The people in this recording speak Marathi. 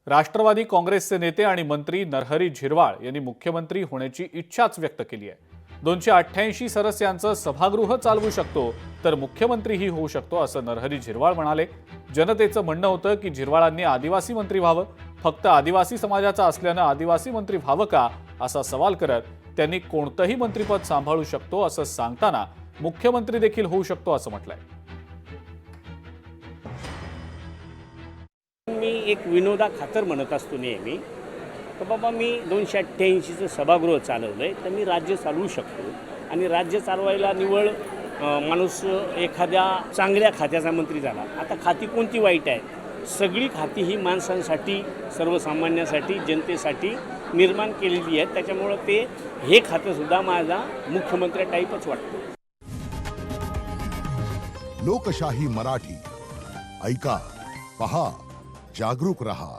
राष्ट्रवादी काँग्रेसचे नेते आणि मंत्री नरहरी झिरवाळ यांनी मुख्यमंत्री होण्याची इच्छाच व्यक्त केली आहे। 288 सदस्यांचं सभागृह चालवू शकतो तर मुख्यमंत्रीही होऊ शकतो असं नरहरी झिरवाळ म्हणाले। जनतेचं म्हणणं होतं की झिरवाळांनी आदिवासी मंत्री व्हावं, फक्त आदिवासी समाजाचा असल्यानं आदिवासी मंत्री व्हावं का असा सवाल करत त्यांनी कोणतंही मंत्रिपद सांभाळू शकतो असं सांगताना मुख्यमंत्री देखील होऊ शकतो असं म्हटलंय। मी एक विनोदा खातर म्हणत असतो नेहमी तर बाबा मी 288चं सभागृह चालवलंय तर मी राज्य चालवू शकतो आणि राज्य चालवायला निवळ माणूस एखाद्या चांगल्या खात्याचा मंत्री झाला। आता खाती कोणती वाईट आहे? सगळी खाती ही माणसांसाठी, सर्वसामान्यांसाठी, जनतेसाठी निर्माण केलेली आहेत। त्याच्यामुळे ते हे खातं सुद्धा माझा मुख्यमंत्री टाईपच वाटतं। लोकशाही मराठी ऐका, पहा, जागरूक रहा।